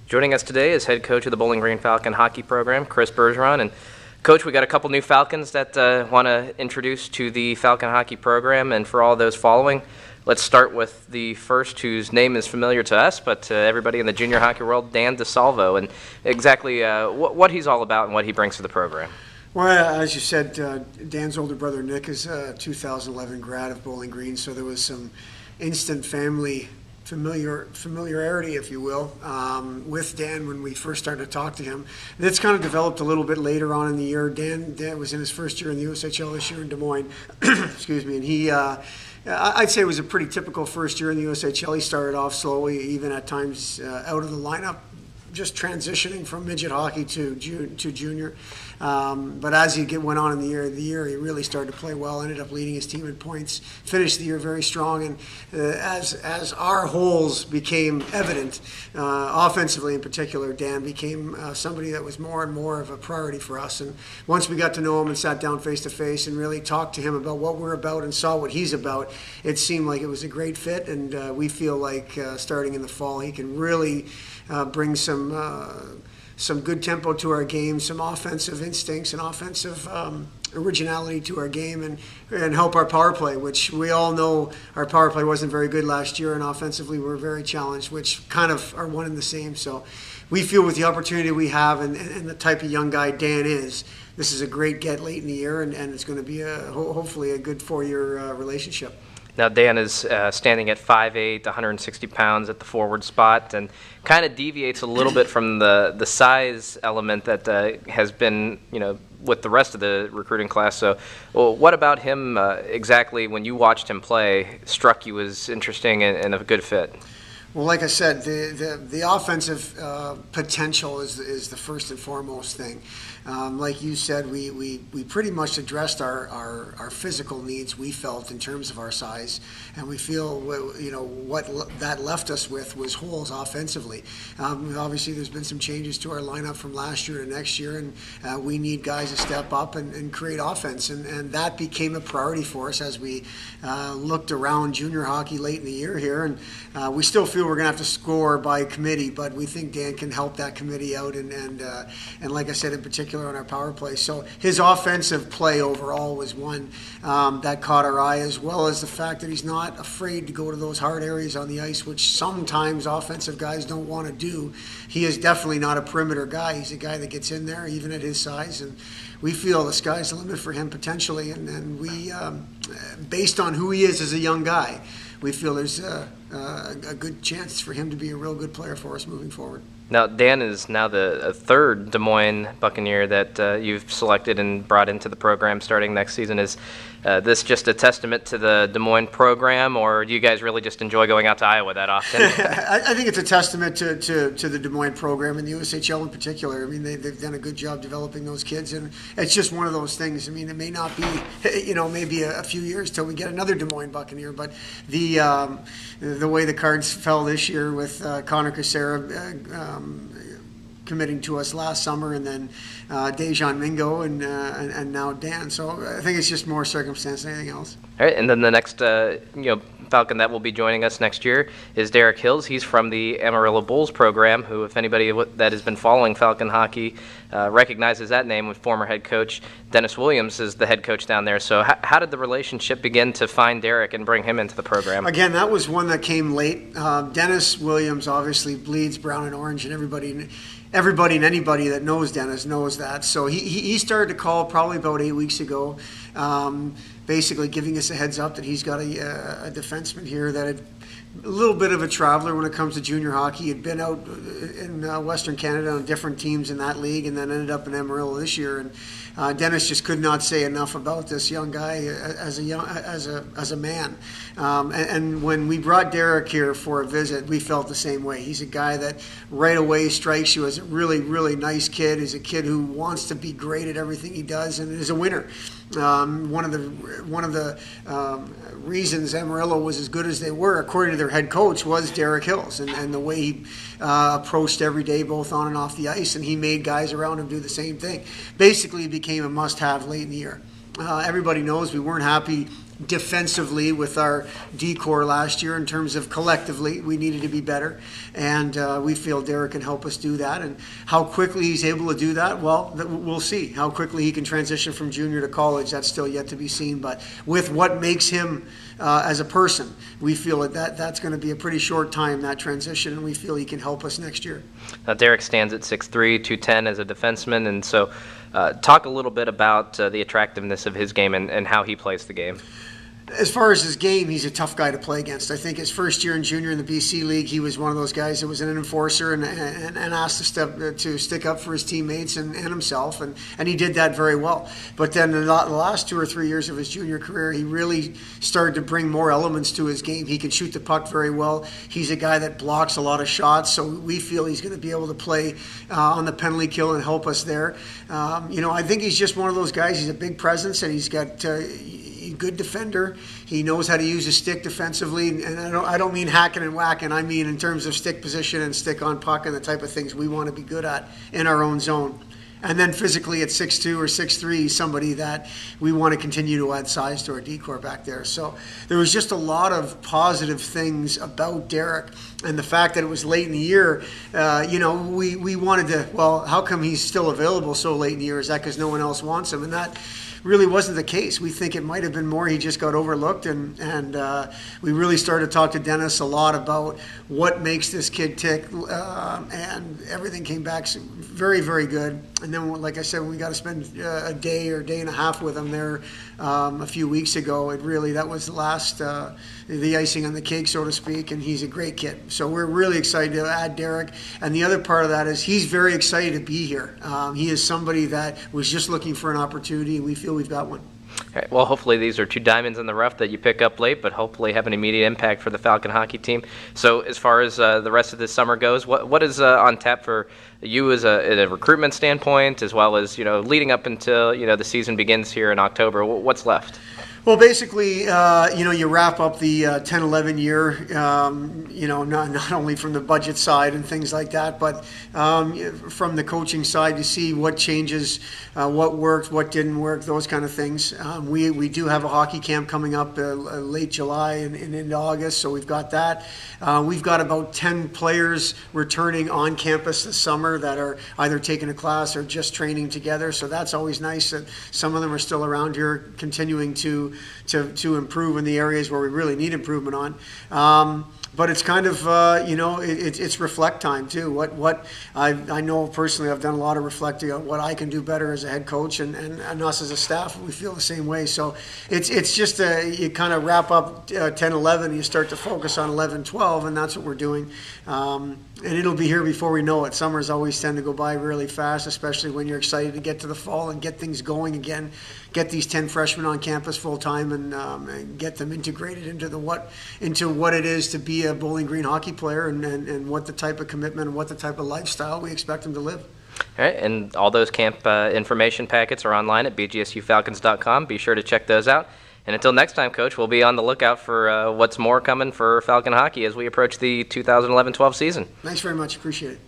Joining us today is head coach of the Bowling Green Falcon hockey program, Chris Bergeron. And Coach, we got a couple new Falcons that want to introduce to the Falcon hockey program. And for all those following, let's start with the first, whose name is familiar to us, but to everybody in the junior hockey world, Dan DeSalvo, and exactly what he's all about and what he brings to the program. Well, as you said, Dan's older brother Nick is a 2011 grad of Bowling Green, so there was some instant family familiarity, if you will, with Dan when we first started to talk to him. That's kind of developed a little bit later on in the year. Dan was in his first year in the USHL this year in Des Moines, excuse me, and he, I'd say it was a pretty typical first year in the USHL. He started off slowly, even at times out of the lineup, just transitioning from midget hockey to junior. But as he went on in the year, he really started to play well, ended up leading his team in points, finished the year very strong. And as our holes became evident, offensively in particular, Dan became somebody that was more and more of a priority for us. And once we got to know him and sat down face to face and really talked to him about what we're about and saw what he's about, it seemed like it was a great fit. And we feel like starting in the fall, he can really bring some good tempo to our game, some offensive instincts and offensive originality to our game, and help our power play, which we all know our power play wasn't very good last year, and offensively we're very challenged, which kind of are one and the same. So we feel with the opportunity we have and the type of young guy Dan is, this is a great get late in the year, and it's going to be hopefully a good 4-year relationship. Now, Dan is standing at 5'8", 160 pounds at the forward spot, and kind of deviates a little bit from the size element that has been, with the rest of the recruiting class. So, what about him exactly, when you watched him play, struck you as interesting and a good fit? Well, like I said, the offensive potential is the first and foremost thing. Like you said, we pretty much addressed our physical needs, we felt, in terms of our size, and we feel what that left us with was holes offensively. Obviously, there's been some changes to our lineup from last year to next year, and we need guys to step up and create offense, and that became a priority for us as we looked around junior hockey late in the year here, and we still feel we're going to have to score by committee, but we think Dan can help that committee out, and like I said, in particular on our power play. So his offensive play overall was one that caught our eye, as well as the fact that he's not afraid to go to those hard areas on the ice, which sometimes offensive guys don't want to do. He is definitely not a perimeter guy. He's a guy that gets in there, even at his size, and we feel the sky's the limit for him potentially, and we, based on who he is as a young guy, we feel there's a good chance for him to be a real good player for us moving forward. Now, Dan is now the third Des Moines Buccaneer that you've selected and brought into the program starting next season. Is this just a testament to the Des Moines program, or do you guys really just enjoy going out to Iowa that often? I think it's a testament to the Des Moines program and the USHL in particular. I mean, they've done a good job developing those kids, and it's just one of those things. I mean, it may not be, maybe a few years till we get another Des Moines Buccaneer, but the way the cards fell this year with Connor Casera committing to us last summer, and then Dejan Mingo, and now Dan. So I think it's just more circumstance than anything else. All right, and then the next Falcon that will be joining us next year is Derrick. He's from the Amarillo Bulls program, who, if anybody that has been following Falcon hockey recognizes that name, with former head coach Dennis Williams is the head coach down there. So how did the relationship begin to find Derrick and bring him into the program? Again, that was one that came late. Dennis Williams obviously bleeds brown and orange, and everybody and anybody that knows Dennis knows that. So he started to call probably about 8 weeks ago, basically giving us a heads up that he's got a defenseman here that had a little bit of a traveler when it comes to junior hockey. He had been out in Western Canada on different teams in that league, and then ended up in Amarillo this year. And Dennis just could not say enough about this young guy as a man. And when we brought Derrick here for a visit, we felt the same way. He's a guy that right away strikes you as a really, really nice kid. He's a kid who wants to be great at everything he does, and is a winner. One of the reasons Amarillo was as good as they were, according to their head coach, was Derrick Hills and the way he approached every day, both on and off the ice, and he made guys around him do the same thing. Basically, it became a must-have late in the year. Everybody knows we weren't happy defensively with our D-core last year in terms of collectively we needed to be better, and we feel Derrick can help us do that. And how quickly he's able to do that, well, we'll see. How quickly he can transition from junior to college, that's still yet to be seen. But with what makes him as a person, we feel that's going to be a pretty short time, that transition, and we feel he can help us next year. Now, Derrick stands at 6'3", 210 as a defenseman, and so talk a little bit about the attractiveness of his game and how he plays the game. As far as his game, he's a tough guy to play against. I think his first year in junior in the BC League, he was one of those guys that was an enforcer and asked to stick up for his teammates and himself, and he did that very well. But then the last 2 or 3 years of his junior career, he really started to bring more elements to his game. He can shoot the puck very well. He's a guy that blocks a lot of shots, so we feel he's going to be able to play on the penalty kill and help us there. I think he's just one of those guys. He's a big presence, and he's got good defender. He knows how to use his stick defensively, and I don't mean hacking and whacking. I mean in terms of stick position and stick on puck and the type of things we want to be good at in our own zone. And then physically at 6'2" or 6'3", he's somebody that we want to continue to add size to our D-core back there. So there was just a lot of positive things about Derrick. And the fact that it was late in the year, we wanted to, well, how come he's still available so late in the year? Is that because no one else wants him? And that really wasn't the case. We think it might have been more he just got overlooked, and we really started to talk to Dennis a lot about what makes this kid tick, and everything came back very, very good. And then, like I said, we got to spend a day or day and a half with him there a few weeks ago. That was the last, the icing on the cake, so to speak, and he's a great kid. So we're really excited to add Derrick. And the other part of that is he's very excited to be here. He is somebody that was just looking for an opportunity, and we feel we've got one. All right, well, hopefully these are 2 diamonds in the rough that you pick up late, but hopefully have an immediate impact for the Falcon hockey team. So as far as the rest of this summer goes, what is on tap for you as a recruitment standpoint, as well as leading up until the season begins here in October? What's left? Well, basically, you wrap up the 10-11 year, not only from the budget side and things like that, but from the coaching side to see what changes, what worked, what didn't work, those kind of things. We do have a hockey camp coming up late July and into August, so we've got that. We've got about 10 players returning on campus this summer that are either taking a class or just training together, so that's always nice that some of them are still around here continuing to improve in the areas where we really need improvement on. But it's kind of, it's reflect time too. What I know personally, I've done a lot of reflecting on what I can do better as a head coach, and us as a staff, we feel the same way. So it's just you kind of wrap up 10-11, and you start to focus on 11-12, and that's what we're doing. And it'll be here before we know it. Summers always tend to go by really fast, especially when you're excited to get to the fall and get things going again, get these 10 freshmen on campus full time, and get them integrated into what it is to be a Bowling Green hockey player, and what the type of commitment and what the type of lifestyle we expect them to live. All right, and all those camp information packets are online at bgsufalcons.com. Be sure to check those out. And until next time, Coach, we'll be on the lookout for what's more coming for Falcon hockey as we approach the 2011-12 season. Thanks very much. Appreciate it.